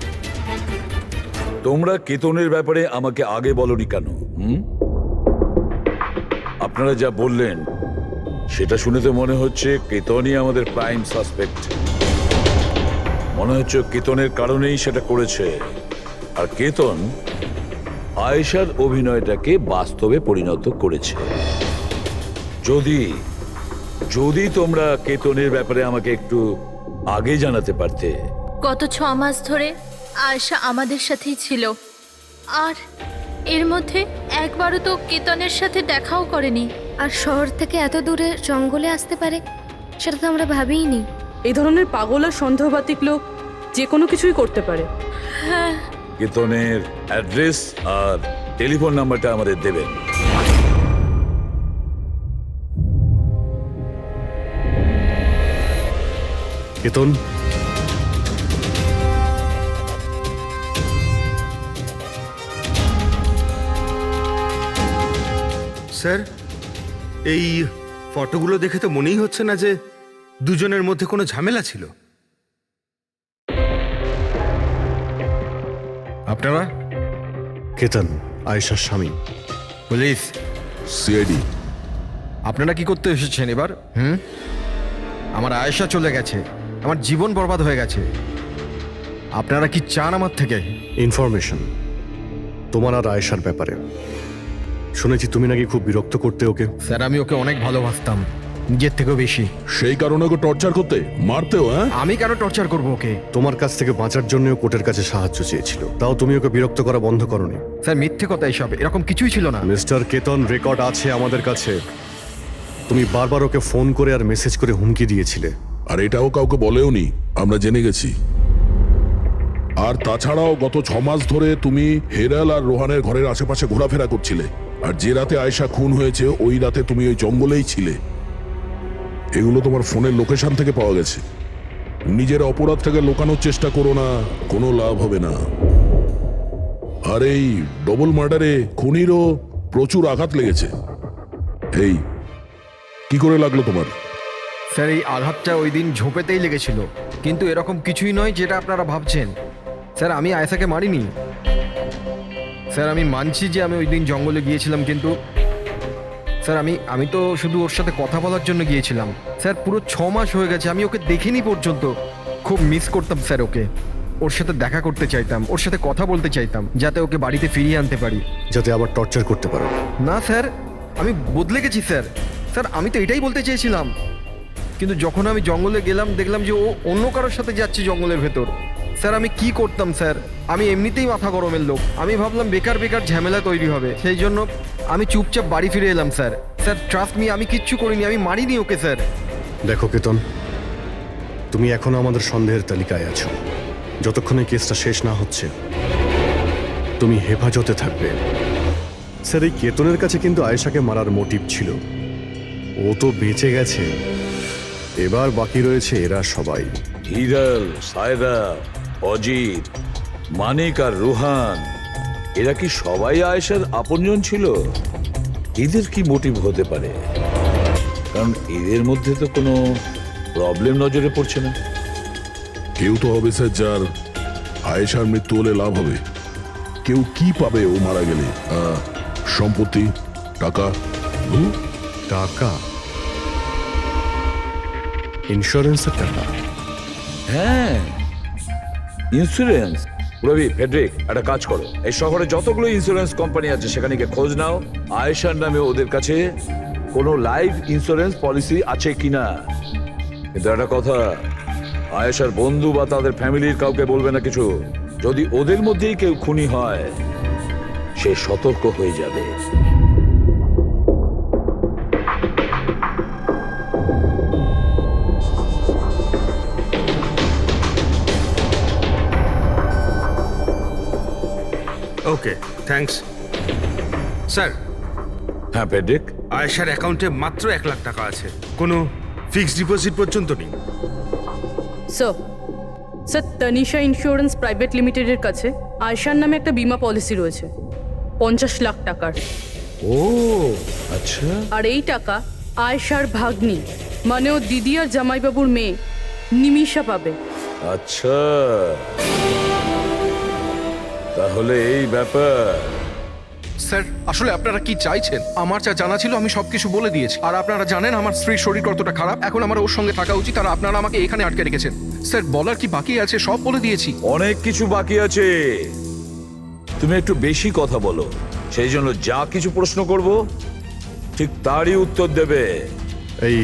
Speaker 5: তোমরা কেতনের ব্যাপারে আমাকে আগে বলনি কেন? আপনারা যা বললেন সেটা শুনে তো মনে হচ্ছে কেতনই আমাদের প্রাইম সাসপেক্ট। মনে হচ্ছে কেতনের কারণেই সেটা করেছে। আর কেতন আয়েশার অভিনয়টাকে বাস্তবে পরিণত করেছে। যদি যদি তোমরা কেতনের ব্যাপারে আমাকে একটু আগে জানাতে পারতে।
Speaker 2: গত 6 মাস ধরে আয়শা আমাদের সাথেই ছিল, আর এর মধ্যে একবারও তো কেতনের সাথে দেখাও করেনি।
Speaker 7: আর শহর থেকে এত দূরে জঙ্গলে আসতে পারে সেটা তো আমরা ভাবিইনি।
Speaker 9: এই ধরনের পাগল আর সন্দেহবাতিক লোক যে কোনো কিছুই করতে পারে।
Speaker 2: হ্যাঁ,
Speaker 5: কেতনের অ্যাড্রেস আর টেলিফোন নাম্বারটা আমাদের দেবেন।
Speaker 6: কেতন,
Speaker 13: স্যার, এই ফটোগুলো দেখে তো মনেই হচ্ছে না যে দুজনের মধ্যে কোনো ঝামেলা ছিল।
Speaker 8: আপনারা?
Speaker 6: কেতন আয়েশার স্বামী।
Speaker 8: পুলিশ।
Speaker 4: সিআইডি।
Speaker 8: আপনারা কি করতে এসেছেন এবার? আমার আয়েশা চলে গেছে, আমার জীবন বরবাদ হয়ে গেছে। আপনারা কি চান আমার থেকে?
Speaker 6: ইনফরমেশন তোমার আর আয়েশার ব্যাপারে শুনেছি তুমি নাকি খুব বিরক্ত করতে ওকে।
Speaker 8: স্যার, আমি ওকে অনেক ভালোবাসতাম, নিজের থেকেও বেশি।
Speaker 4: সেই কারণে ওকে টর্চার করতে, মারতেও? হ্যাঁ,
Speaker 8: আমি কেন টর্চার করবো ওকে?
Speaker 6: তোমার কাছ থেকে বাঁচার জন্য কোর্টের কাছে সাহায্য চেয়েছিল, তাও তুমি ওকে বিরক্ত করা বন্ধ করনি।
Speaker 8: স্যার, মিথ্যে কথা এইসব, এরকম কিছুই ছিল না।
Speaker 6: মিস্টার কেতন, রেকর্ড আছে আমাদের কাছে। তুমি বারবার ওকে ফোন করে আর মেসেজ করে হুমকি দিয়েছিলে।
Speaker 4: আর এটাও কাউকে বলেওনি, আমরা জেনে গেছি। আর তাছাড়াও গত 6 মাস ধরে তুমি হেরাল আর রোহানের ঘরের আশেপাশে ঘোরাফেরা করছিলে। আর যে রাতে আয়েশা খুন হয়েছে ওই রাতে তুমি ওই জঙ্গলেই ছিলে। এগুলো তোমার ফোনের লোকেশন থেকে পাওয়া গেছে। নিজের অপরাধটাকে লুকানোর চেষ্টা করো না, কোনো লাভ হবে না। আর এই ডবল মার্ডারে খুনিরও প্রচুর আঘাত লেগেছে। এই কি করে লাগলো তোমার?
Speaker 8: স্যার, এই আঘাতটা ওই দিন ঝোপেতেই লেগেছিল, কিন্তু এরকম কিছুই নয় যেটা আপনারা ভাবছেন। স্যার, আমি আয়েশাকে মারিনি। স্যার, আমি মানছি যে আমি ওই দিন জঙ্গলে গিয়েছিলাম, কিন্তু স্যার আমি তো শুধু ওর সাথে কথা বলার জন্য গিয়েছিলাম। স্যার, পুরো 6 মাস হয়ে গেছে, আমি ওকে দেখিনি পর্যন্ত। খুব মিস করতাম স্যার ওকে। ওর সাথে দেখা করতে চাইতাম, ওর সাথে কথা বলতে চাইতাম, যাতে ওকে বাড়িতে ফিরিয়ে আনতে পারি,
Speaker 6: যাতে আবার টর্চার করতে পারো।
Speaker 8: না স্যার, আমি বদলে গেছি স্যার। স্যার, আমি তো এটাই বলতে চেয়েছিলাম, কিন্তু যখন আমি জঙ্গলে গেলাম দেখলাম যে ও অন্য কারোর সাথে যাচ্ছে জঙ্গলের ভেতর। স্যার, আমি কি করতাম স্যার? আমি এমনিতেই মাথা গরমের লোক। আমি ভাবলাম বেকার বেকার ঝামেলা তৈরি হবে, সেই জন্য আমি চুপচাপ বাড়ি ফিরে এলাম স্যার। স্যার, ট্রাস্ট মি, আমি কিচ্ছু করিনি, আমি মারিনি ওকে স্যার।
Speaker 6: দেখো কেতন, তুমি এখনো আমাদের সন্দেহের তালিকায় আছো। যতক্ষণে কেসটা শেষ না হচ্ছে তুমি হেফাজতে থাকবে। স্যার, এই কেতনের কাছে কিন্তু আয়েশাকে মারার মোটিভ ছিল। ও তো বেঁচে গেছে, এবার বাকি রয়েছে এরা সবাই।
Speaker 5: হিরাল, সায়রা, অজিত, মানিক আর রুহান, এরা কি সবাই আয়েশার আপনজন ছিল? এদের কি মোটিভ হতে পারে? কারণ এদের মধ্যে তো কোনো প্রবলেম নজরে পড়ছে না।
Speaker 4: কেউ তো হবে স্যার যার আয়েশার মৃত্যু হলে লাভ হবে। কেউ কি পাবে ও মারা গেলে? সম্পত্তি, টাকা।
Speaker 6: টাকা? ইন্স্যুরেন্সের টাকা?
Speaker 5: হ্যাঁ, ইন্স্যুরেন্স। রবি, ফেডরিক, একটা কাজ করো, এই শহরে যতগুলো ইন্স্যুরেন্স কোম্পানি আছে সেখানে গিয়ে খোঁজ নাও আয়েশার নামে ওদের কাছে কোনো লাইফ ইন্স্যুরেন্স পলিসি আছে কিনা। কিন্তু একটা কথা, আয়েশার বন্ধু বা তাদের ফ্যামিলির কাউকে বলবে না কিছু। যদি ওদের মধ্যেই কেউ খুনি হয় সে সতর্ক হয়ে যাবে।
Speaker 13: ওকে, থ্যাঙ্কস। স্যার,
Speaker 5: হ্যাঁ পেড্রিক,
Speaker 13: আয়েশার অ্যাকাউন্টে মাত্র 1 লাখ টাকা আছে, কোনো ফিক্সড ডিপোজিট পর্যন্ত নেই।
Speaker 9: স্যার তনিশা ইন্স্যুরেন্স প্রাইভেট লিমিটেডের কাছে আয়শার নামে একটা বীমা পলিসি রয়েছে 50 লাখ টাকার।
Speaker 5: ও আচ্ছা।
Speaker 9: আর এই টাকা আয়শার ভাগ্নি মানে ও দিদি আর জামাইবাবুর মেয়ে নিমিষা পাবে।
Speaker 5: আচ্ছা, তাহলে এই ব্যাপার।
Speaker 1: স্যার আসলে আপনারা কি চাইছেন? আমার যা জানা ছিল আমি সবকিছু বলে দিয়েছি। আর আপনারা জানেন আমার স্ত্রীর শরীর কতটা খারাপ, এখন আমার ওর সঙ্গে থাকা উচিত, আর আপনারা আমাকে এখানে আটকে রেখেছেন। স্যার বলার কি বাকি আছে? সব বলে দিয়েছি।
Speaker 5: অনেক কিছু বাকি আছে, তুমি একটু বেশি কথা বলো, সেই জন্য যা কিছু প্রশ্ন করব ঠিক তারই উত্তর দেবে।
Speaker 6: এই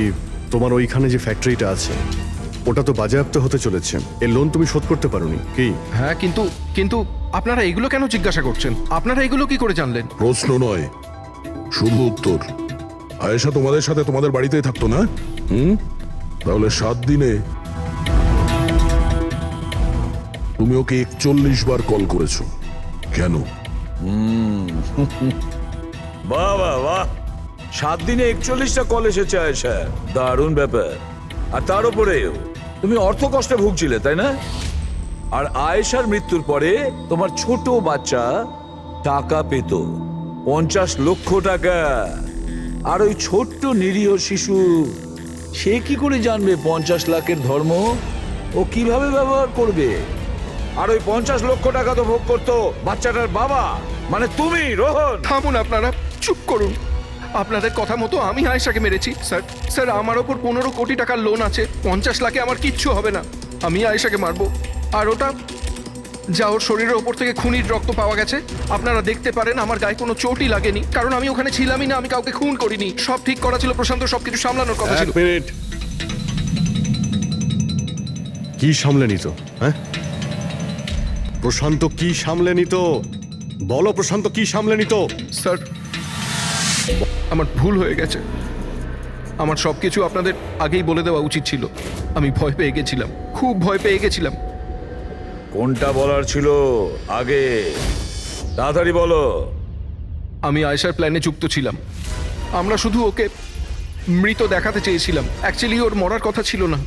Speaker 6: তোমার ওইখানে যে ফ্যাক্টরিটা আছে ওটা তো বাজেয়াপ্ত হতে চলেছে, এর লোন তুমি শোধ করতে পারোনি কি?
Speaker 1: হ্যাঁ কিন্তু কিন্তু আপনারা এগুলো কেন জিজ্ঞাসা করছেন? আপনারা এগুলো কি করে জানলেন?
Speaker 4: প্রশ্ন নয়, শুধু উত্তর। আয়েশা তোমাদের সাথে তোমাদের বাড়িতেই থাকতো না? তাহলে 7 দিনে তুমি ওকে 41 বার কল করেছো কেন?
Speaker 5: বাহ বাহ বাহ, 7 দিনে 41টা কল এসেছে আয়েশা, দারুণ ব্যাপার। আর তার উপরেও তুমি অর্থ কষ্টে ভুগছিলে, তাই না? আর আয়েশার মৃত্যুর পরে তোমার ছোট বাচ্চা টাকা পেত 50 লক্ষ টাকা। আর ওই ছোট্ট নিরীহ শিশু সে কি করে জানবে 50 লাখের ধর্ম? ও কিভাবে ব্যবহার করবে? আর ওই 50 লক্ষ টাকা তো ভোগ করতো বাচ্চাটার বাবা, মানে তুমি, রোহন।
Speaker 1: থামুন আপনারা, চুপ করুন। আপনাদের কথা মতো আমি আয়েশাকে মেরেছি। স্যার স্যার আমার ওপর 15 কোটি টাকার লোন আছে, 50 লাখে আমার কিচ্ছু হবে না। আমি আয়েশাকে মারবো। আর ওটা যা ওর শরীরের ওপর থেকে খুনির রক্ত পাওয়া গেছে, আপনারা দেখতে পারেন আমার গায়ে কোনো চোটই লাগেনি, কারণ আমি ওখানে ছিলামই না, আমি কাউকে খুন করিনি। সব ঠিক করা ছিল, প্রশান্ত সবকিছু সামলানোর কথা ছিল।
Speaker 6: 1 মিনিট, কি সামলে নিত? হ্যাঁ, প্রশান্ত কি সামলে নিত? বলো, প্রশান্ত কি সামলে নিত?
Speaker 1: স্যার আমার ভুল হয়ে গেছে, আমার সবকিছু আপনাদের আগেই বলে দেওয়া উচিত ছিল। আমি ভয় পেয়ে গেছিলাম, খুব ভয় পেয়ে গেছিলাম।
Speaker 5: কোনটা বলার ছিল আগে? তাড়াতাড়ি বলো।
Speaker 1: আমি আয়েশার প্ল্যানে যুক্ত ছিলাম। আমরা শুধু ওকে মৃত দেখাতে চেয়েছিলাম, অ্যাকচুয়ালি ওর মরার কথা ছিল না।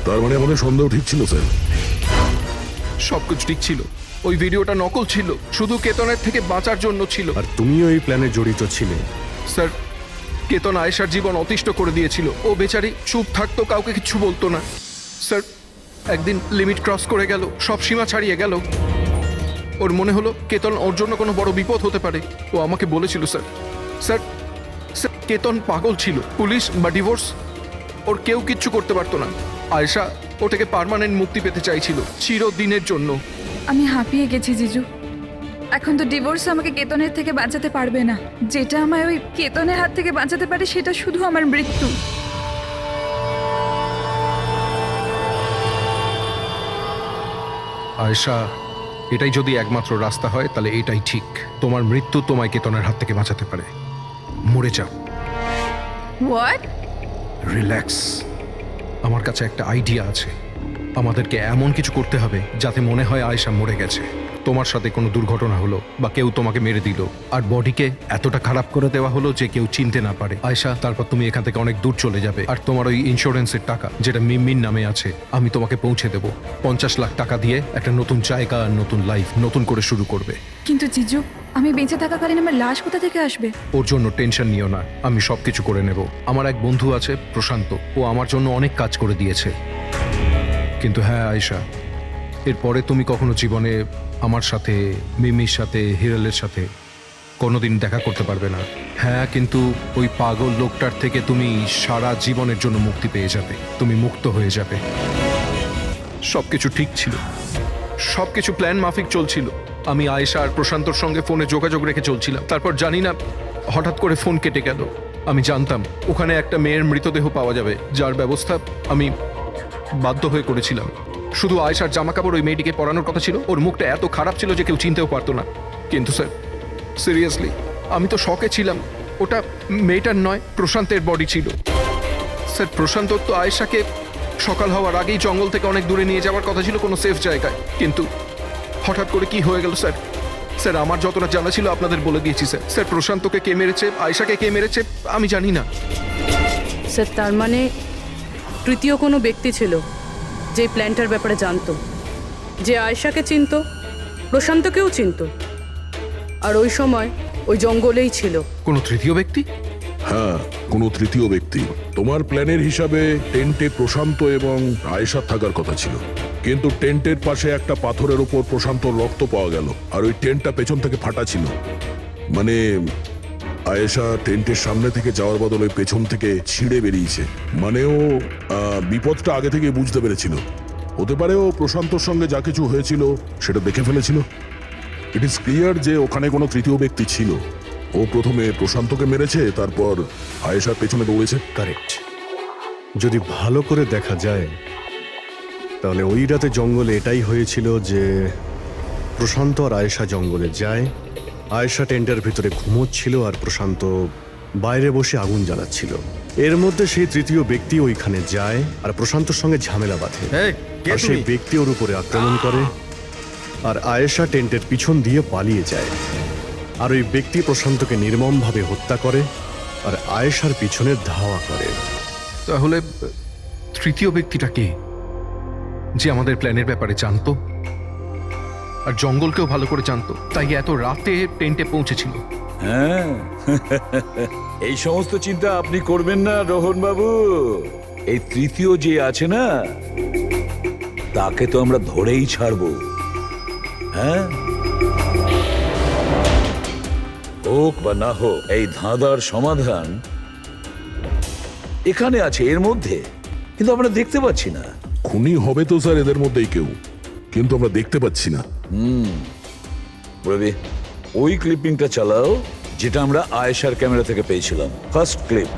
Speaker 4: তার মানে আমাদের সন্দেহ ঠিক ছিল স্যার।
Speaker 1: সবকিছু ঠিক ছিল, ওই ভিডিওটা নকল ছিল, শুধু কেতনের থেকে বাঁচার জন্য ছিল।
Speaker 6: আর তুমিও এই প্ল্যানে জড়িত ছিলে।
Speaker 1: স্যার কেতন আয়েশার জীবন অতিষ্ঠ করে দিয়েছিল। ও বেচারি চুপ থাকতো, কাউকে কিছু বলতো না। স্যার একদিন লিমিট ক্রস করে গেল, সব সীমা ছাড়িয়ে গেল। ওর মনে হলো কেতন ওর জন্য কোনো বড় বিপদ হতে পারে। ও আমাকে বলেছিল স্যার, স্যার স্যার কেতন পাগল ছিল, পুলিশ বা ডিভোর্স ওর কেউ কিচ্ছু করতে পারতো না। আয়েশা ওটাকে পার্মানেন্ট মুক্তি পেতে চাইছিল, চিরদিনের জন্য।
Speaker 11: আমি হাঁপিয়ে গেছি জিজু। এখন তো ডিভোর্স আমাকে কেতনের থেকে বাঁচাতে পারবে না। যেটা আমায় ওই কেতনের হাত থেকে বাঁচাতে পারে সেটা শুধু আমার মৃত্যু।
Speaker 1: আয়েশা, এটাই যদি একমাত্র রাস্তা হয় তাহলে এটাই ঠিক। তোমার মৃত্যু তোমায় কেতনের হাত থেকে বাঁচাতে পারে। মরে যাও।
Speaker 11: হোয়াট?
Speaker 1: রিল্যাক্স, আমার কাছে একটা আইডিয়া আছে। আমাদেরকে এমন কিছু করতে হবে যাতে মনে হয় আয়েশা মরে গেছে। তোমার সাথে কোনো দুর্ঘটনা হলো বা কেউ তোমাকে মেরে দিল, আর বডিকে এতটা খারাপ করে দেওয়া হলো যে কেউ চিনতে না পারে। আয়েশা, তারপর তুমি এখান থেকে অনেক দূর চলে যাবে, আর তোমার ওই ইন্স্যুরেন্সের টাকা যেটা মিমির নামে আছে আমি তোমাকে পৌঁছে দেব। 50 লাখ টাকা দিয়ে একটা নতুন জায়গা, নতুন লাইফ, নতুন করে শুরু করবে।
Speaker 11: কিন্তু জিজু, আমি বেঁচে থাকাকালীন আমার লাশ কোথা থেকে আসবে?
Speaker 1: ওর জন্য টেনশন নিও না, আমি সবকিছু করে নেব। আমার এক বন্ধু আছে প্রশান্ত, ও আমার জন্য অনেক কাজ করে দিয়েছে। কিন্তু হ্যাঁ আয়েশা, এরপরে তুমি কখনো জীবনে আমার সাথে, মিমির সাথে, হিরালের সাথে কোনোদিন দেখা করতে পারবে না। হ্যাঁ, কিন্তু ওই পাগল লোকটার থেকে তুমি সারা জীবনের জন্য মুক্তি পেয়ে যাবে, তুমি মুক্ত হয়ে যাবে। সবকিছু ঠিক ছিল, সবকিছু প্ল্যান মাফিক চলছিল। আমি আয়েশা আর প্রশান্তর সঙ্গে ফোনে যোগাযোগ রেখে চলছিলাম। তারপর জানি না হঠাৎ করে ফোন কেটে গেল। আমি জানতাম ওখানে একটা মেয়ের মৃতদেহ পাওয়া যাবে, যার ব্যবস্থা আমি বাধ্য হয়ে করেছিলাম। শুধু আয়েশার জামা কাপড় ওই মেয়েটিকে পরানোর কথা ছিল। ওর মুখটা এত খারাপ ছিল যে কেউ চিনতেও পারতো না। কিন্তু স্যার সিরিয়াসলি আমি তো শকে ছিলাম। ওটা মেয়েটার নয়, প্রশান্তের বডি ছিল। স্যার প্রশান্ত তো আয়েশাকে সকাল হওয়ার আগেই জঙ্গল থেকে অনেক দূরে নিয়ে যাওয়ার কথা ছিল, কোনো সেফ জায়গায়। কিন্তু হঠাৎ করে কি হয়ে গেল স্যার, স্যার আমার যতটা জানা ছিল আপনাদের বলে দিয়েছি স্যার। স্যার প্রশান্তকে কে মেরেছে, আয়েশাকে কে মেরেছে আমি জানি না।
Speaker 9: স্যার তার মানে তৃতীয় কোনো ব্যক্তি ছিল যে প্ল্যানটার ব্যাপারে জানতো, যে আয়েশাকে চিনতো, প্রশান্তকেও চিনতো, আর ওই সময় ওই জঙ্গলেই ছিল।
Speaker 1: কোনো তৃতীয় ব্যক্তি?
Speaker 4: হ্যাঁ, কোনো তৃতীয় ব্যক্তি। তোমার প্ল্যানের হিসাবে টেন্টে প্রশান্ত এবং আয়েশা থাকার কথা ছিল, কিন্তু টেন্টের পাশে একটা পাথরের উপর প্রশান্তর রক্ত পাওয়া গেল, আর ওই টেন্টটা পেছন থেকে ফাটা ছিল। মানে আয়েশা টেন্টের সামনে থেকে যাওয়ার বদলে পেছন থেকে ছিঁড়ে বেরিয়েছে। মানে ও বিপদটা আগে থেকে বুঝতে পেরেছিল। হতে পারে ও প্রশান্তর সঙ্গে যা কিছু হয়েছিল সেটা দেখে ফেলেছিল। ইট ইজ ক্লিয়ার যে ওখানে কোনো তৃতীয় ব্যক্তি ছিল। ও প্রথমে প্রশান্তকে মেরেছে, তারপর আয়েশার পেছনে দৌড়েছে।
Speaker 6: কারেক্ট। যদি ভালো করে দেখা যায় তাহলে ওই রাতে জঙ্গলে এটাই হয়েছিল যে প্রশান্ত আর আয়েশা জঙ্গলে যায়, আয়েশা টেন্টের ভিতরে ঘুমোচ্ছিল আর প্রশান্ত বাইরে বসে আগুন জ্বালাচ্ছিল। এর মধ্যে সেই তৃতীয় ব্যক্তি ওইখানে যায় আর প্রশান্তর সঙ্গে ঝামেলা বাঁধে, আর সেই ব্যক্তি ওর উপরে আক্রমণ করে, আর আয়েশা টেন্টের পিছন দিয়ে পালিয়ে যায়। আর ওই ব্যক্তি প্রশান্তকে নির্মমভাবে হত্যা করে আর আয়েশার পিছনে ধাওয়া করে।
Speaker 1: তাহলে তৃতীয় ব্যক্তিটা কে, যে আমাদের প্ল্যানের ব্যাপারে জানতো আর জঙ্গলকেও ভালো করে জানতো, তাই এত রাতে টেন্টে পৌঁছেছিল?
Speaker 5: হ্যাঁ, এই সমস্ত চিন্তা আপনি করবেন না রোহন বাবু। এই তৃতীয় যে আছে না, তাকে তো আমরা ধরেই ছাড়বো। হ্যাঁ, হোক বা না হোক, এই ধাঁধার সমাধান এখানে আছে, এর মধ্যে, কিন্তু আমরা দেখতে পাচ্ছি না।
Speaker 4: খুনি হবে তো স্যার এদের মধ্যেই কেউ, কিন্তু আমরা দেখতে পাচ্ছি না।
Speaker 5: রবি, ওই ক্লিপিংটা চালাও যেটা আমরা আয়েশার ক্যামেরা থেকে পেয়েছিলাম, ফার্স্ট ক্লিপ।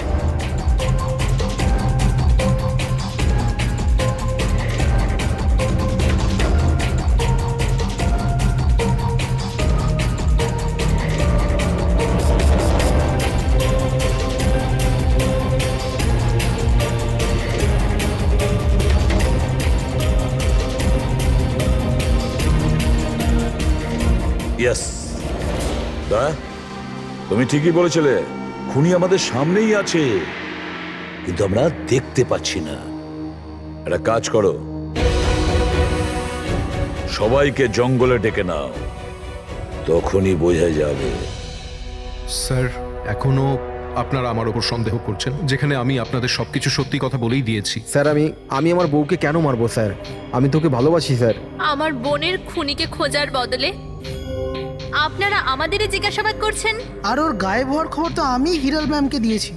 Speaker 5: ইয়েস, তুমি ঠিকই বলেছিলে, খুনি আমাদের সামনেই আছে, কিন্তু আমরা দেখতে পাচ্ছি না। একটা কাজ করো, সবাইকে জঙ্গলে ডেকে নাও, তখনই বোঝা যাবে।
Speaker 1: স্যার এখনো আপনারা আমার ওপর সন্দেহ করছেন, যেখানে আমি আপনাদের সবকিছু সত্যি কথা বলেই দিয়েছি।
Speaker 8: স্যার আমি আমার বউকে কেন মারবো স্যার? আমি তোকে ভালোবাসি স্যার।
Speaker 2: আমার বোনের খুনিকে খোঁজার বদলে আপনারা আমাদেরই জিজ্ঞাসাবাদ করছেন।
Speaker 3: আর ওর গায়েব হওয়ার খবর তো আমি হিরাল ম্যামকে দিয়েছি,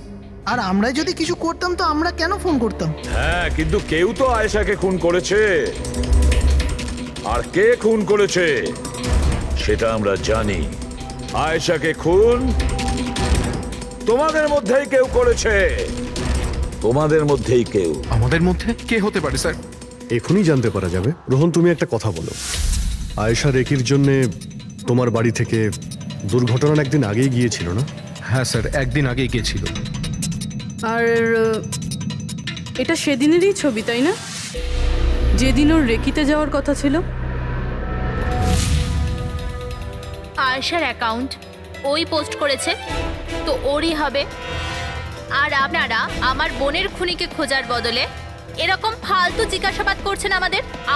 Speaker 3: আর আমরা যদি কিছু করতাম তো আমরা কেন ফোন করতাম?
Speaker 5: হ্যাঁ, কিন্তু কেউ তো আয়েশাকে খুন করেছে, আর কে খুন করেছে সেটা আমরা জানি। আয়েশাকে খুন তোমাদের মধ্যেই কেউ করেছে, তোমাদের মধ্যেই কেউ।
Speaker 1: আমাদের মধ্যে কে হতে পারে স্যার?
Speaker 6: এখনই জানতে পারা যাবে। রোহন, তুমি একটা কথা বলো, আয়েশা রেকির জন্যে তোমার বাড়ি থেকে দুর্ঘটনার একদিন আগেই গিয়েছিল না?
Speaker 1: হ্যাঁ স্যার, একদিন আগেই গিয়েছিল।
Speaker 9: আর এটা সেদিনেরই ছবি, তাই না? যেদিন ওর রেকিতে যাওয়ার কথা ছিল।
Speaker 2: আয়েশার অ্যাকাউন্ট ওই পোস্ট করেছে, তো ওরই হবে। আর আপনারা আমার বোনের খুনিকে খোঁজার বদলে এরকম ফালতু জিজ্ঞাসাবাদ করছেন,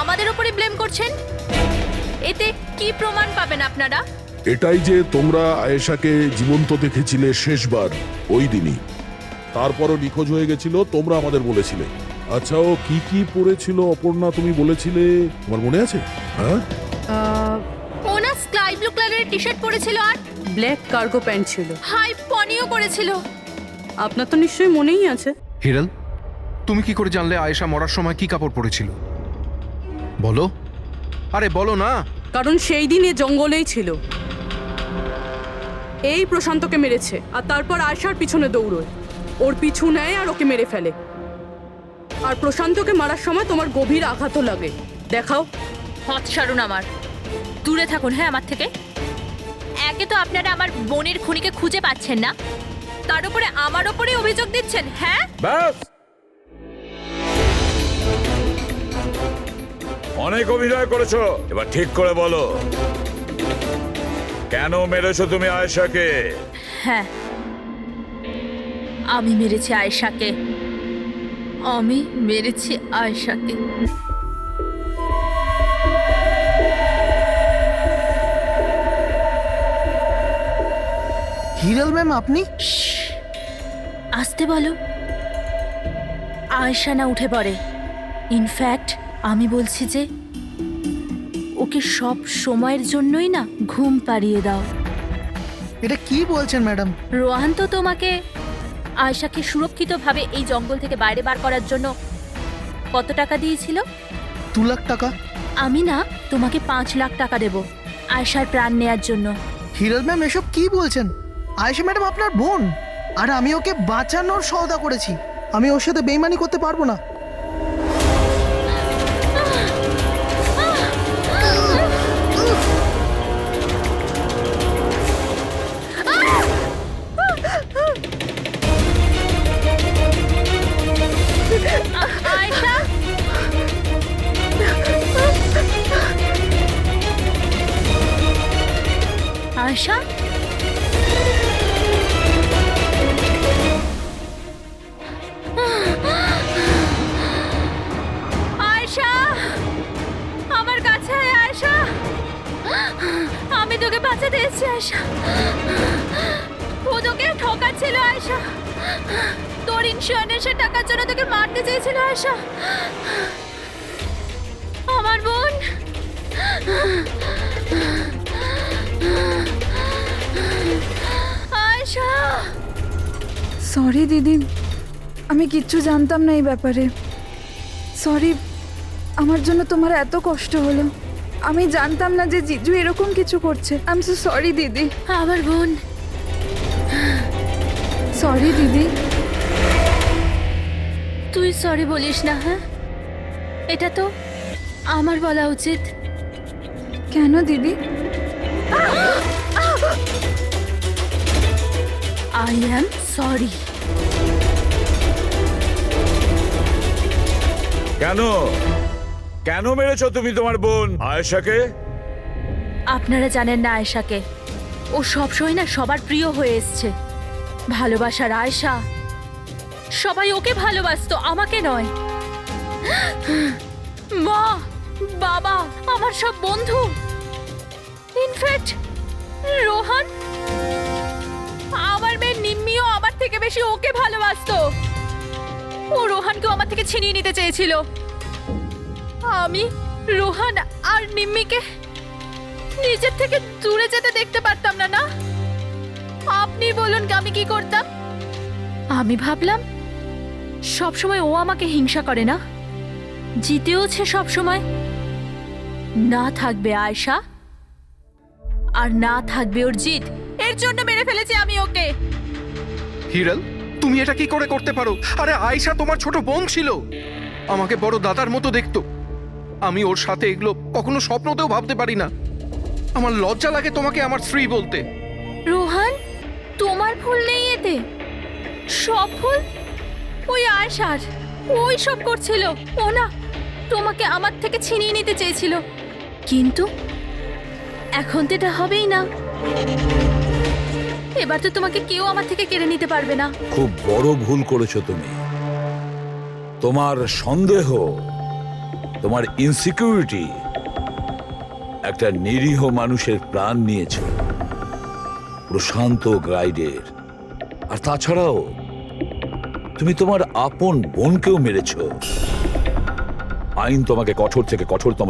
Speaker 2: আমাদের উপরে ব্লেম করছেন। এতে কি প্রমাণ পাবেন আপনারা?
Speaker 4: এটাই যে তোমরা আয়েশাকে জীবন্ত দেখেছিলে শেষবার ওই দিনই, তারপরও নিখোঁজ হয়ে গেছিল, তোমরা আমাদের বলেছিলে। আচ্ছা, ও কি কি পরেছিল অপর্ণা, তুমি বলেছিলে, তোমার মনে আছে? হ্যাঁ,
Speaker 2: ও না স্কাই ব্লু কালারের টি শার্ট পরেছিল আর
Speaker 9: ব্ল্যাক কার্গো প্যান্ট ছিল।
Speaker 2: হাই পনিও করেছিল।
Speaker 9: আপনার তো নিশ্চয়ই মনেই আছে।
Speaker 1: হিরাল, তুমি কি করে জানলে আয়েশা মরার সময় কি কাপড় পরেছিল? বলো, আরে বলো না।
Speaker 9: কারণ সেই দিন এ জঙ্গলেই ছিল। এই প্রশান্তকে মেরেছে আর তারপর আয়েশার পিছনে দৌড়োয়, ওর পিছু নেয় আর ওকে মেরে ফেলে। আর প্রশান্তকে মারার সময় তোমার গভীর আঘাতও লাগে। দেখাও।
Speaker 2: হাত সারুন আমার, দূরে থাকুন। হ্যাঁ, আমার থেকে। একে তো আপনারা আমার বোনের খুনিকে খুঁজে পাচ্ছেন না, তার উপরে আমার ওপরে অভিযোগ দিচ্ছেন। হ্যাঁ,
Speaker 5: ব্যাস, অনেক অভিনয় করেছো, এবার ঠিক করে বলো কেন মেরেছো তুমি আয়েশাকে?
Speaker 2: হ্যাঁ, আমি মেরেছি আয়েশাকে। আমি মেরেছি আয়েশাকে।
Speaker 3: হিরাল ম্যাম আপনি?
Speaker 2: আসতে বলো। আয়েশা না উঠে পড়ে। ইনফ্যাক্ট আমি বলছি যে ওকে সব সময়ের জন্যই না ঘুম পাড়িয়ে দাও।
Speaker 3: এটা কি বলছেন ম্যাডাম?
Speaker 2: রোহান তো তোমাকে আয়েশাকে সুরক্ষিতভাবে এই জঙ্গল থেকে বাইরে বার করার জন্য কত টাকা দিয়েছিল?
Speaker 3: 2 লাখ টাকা।
Speaker 2: আমি না তোমাকে 5 লাখ টাকা দেব আয়েশার প্রাণ নেয়ার জন্য।
Speaker 3: হিরাল ম্যাম এসব কি বলছেন? আয়েশা ম্যাডাম আপনার বোন, আর আমি ওকে বাঁচানোর সওদা করেছি। আমি ওর সাথে বেইমানি করতে পারবো না।
Speaker 2: আয়েশা, আয়েশা, আয়েশা, আমার কাছে আয় আয়েশা। আমি তোকে বাঁচাতে এসেছি আয়েশা। ও তোকে ঠকাচ্ছিল আয়েশা। তোর ইন্স্যুরেন্সের টাকার জন্য তোকে মারতে চেয়েছিল আয়েশা। আমার বোন। আয়েশা।
Speaker 11: সরি দিদি, আমি কিচ্ছু জানতাম না এই ব্যাপারে। সরি, আমার জন্য তোমার এত কষ্ট হলো। আমি জানতাম না যে জিজু এরকম কিছু করছে। আই এম সো সরি দিদি।
Speaker 2: আমার বোন।
Speaker 11: সরি দিদি।
Speaker 2: তুই সরি বলিস না? হ্যাঁ, এটা তো আমার বলা উচিত।
Speaker 11: কেন দিদি?
Speaker 2: I am sorry.
Speaker 5: কেন কেন মেরেছো তুমি তোমার বোন আয়েশাকে?
Speaker 2: আপনারা জানেন না আয়েশাকে। ও সবসময় না সবার প্রিয় হয়ে এসছে। ভালোবাসার আয়েশা। সবাই ওকে ভালোবাসতো, আমাকে নয়। মা, বাবা, আমার সব বন্ধু, ইনফ্যাক্ট রোহান, আমার মেয়ে নিম্মিও আমার থেকে বেশি ওকে ভালোবাসতো। ও রোহানকেও আমার থেকে ছিনিয়ে নিতে চেয়েছিল। আমি রোহান আর নিম্মিকে নিজের থেকে দূরে যেতে দেখতে পারতাম না। না, আপনি বলুন আমি কি করতাম? আমি ভাবলাম সবসময় ও আমাকে হিংসা করে না, জিতেওছে সবসময়। না থাকবে আয়েশা, আর না থাকবে ওর জিত। এর জন্য মেরে ফেলেছি আমি ওকে।
Speaker 1: হিরাল, তুমি এটা কি করে করতে পারো? আরে আয়েশা তোমার ছোট বোন ছিল, আমাকে বড় দাদার মতো দেখতো। আমি ওর সাথে এগুলো কখনো স্বপ্নতেও ভাবতে পারি না। আমার লজ্জা লাগে তোমাকে আমার স্ত্রী বলতে।
Speaker 2: রোহান, তোমার ভুল নেই এতে। সব ভুল ওই আয়েশার। ওই সব করছিল। ও না তোমাকে আমার থেকে ছিনিয়ে নিতে চেয়েছিল, কিন্তু এখন তো এটা হবেই না। এবার তো তোমাকে কেউ আমার থেকে কেড়ে নিতে পারবে না।
Speaker 5: খুব বড় ভুল করেছো তুমি। তোমার সন্দেহ, তোমার ইনসিকিউরিটি একটা নিরীহ মানুষের প্রাণ নিয়েছে, প্রশান্ত গাইডের। আর তাছাড়াও তুমি তোমার আপন বোনকেও মেরেছ। আইন তোমাকে কঠোর থেকে কঠোরতম।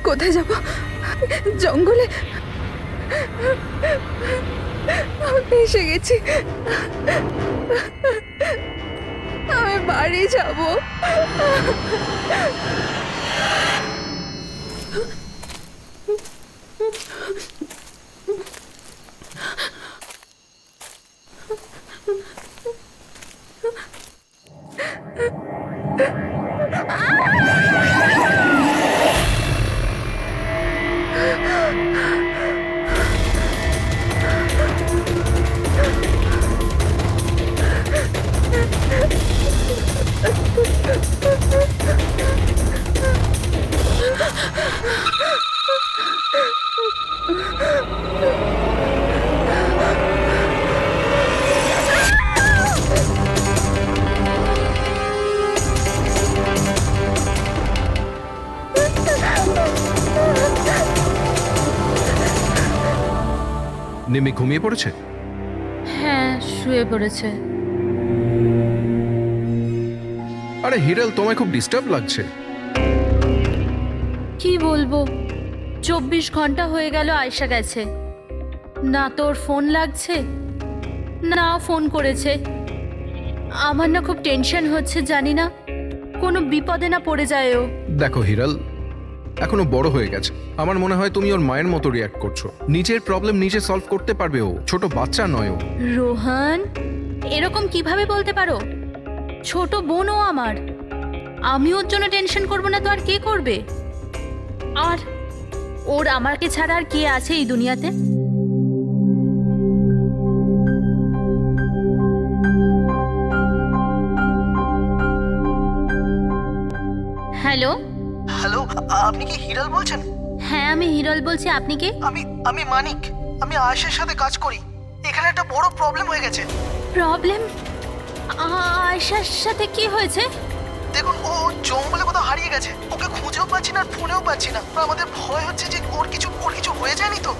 Speaker 11: কোথায় যাব? জঙ্গলে? আমি এসে গেছি। আমি বাড়ি যাব।
Speaker 1: নিমি ঘুমিয়ে পড়েছে?
Speaker 2: হ্যাঁ, শুয়ে পড়েছে।
Speaker 1: আরে হিরাল, তোমায় খুব ডিস্টার্ব লাগছে।
Speaker 2: কি বলবো, 24 ঘন্টা হয়ে গেল আয়শা গেছে, না তোর ফোন লাগছে না ফোন করেছে। আমার না খুব টেনশন হচ্ছে, জানি না কোনো বিপদে না পড়ে যায় ও।
Speaker 1: দেখো হিরাল, এখনো বড় হয়ে গেছে। আমার মনে হয় তুমি ওর মায়ের মতো রিয়াক্ট করছো। নিজের প্রবলেম নিজে সলভ করতে পারবে ও, ছোট বাচ্চা নয় ও।
Speaker 2: রোহান, এরকম কিভাবে বলতে পারো? ছোট বোনও আমার, আমি ওর জন্য টেনশন করব না তো আর কে করবে? আর ওর আমাকে ছাড়া আর কে আছে এই দুনিয়াতে? হ্যালো
Speaker 3: হ্যালো, আপনি কি হিরাল বলছেন?
Speaker 2: হ্যাঁ, আমি হিরল বলছি। আপনি কে?
Speaker 3: আমি মানিক। আমি আয়েশার সাথে কাজ করি। এখানে একটা বড় প্রবলেম হয়ে গেছে।
Speaker 2: প্রবলেম? আয়শার সাথে কি হয়েছে?
Speaker 3: দেখুন, ও জঙ্গলে কোথাও হারিয়ে গেছে। ওকে খুঁজেও পাচ্ছি না আর ফোনেও পাচ্ছি না। আমাদের ভয় হচ্ছে যে ওর কিছু হয়ে যায়নি তো।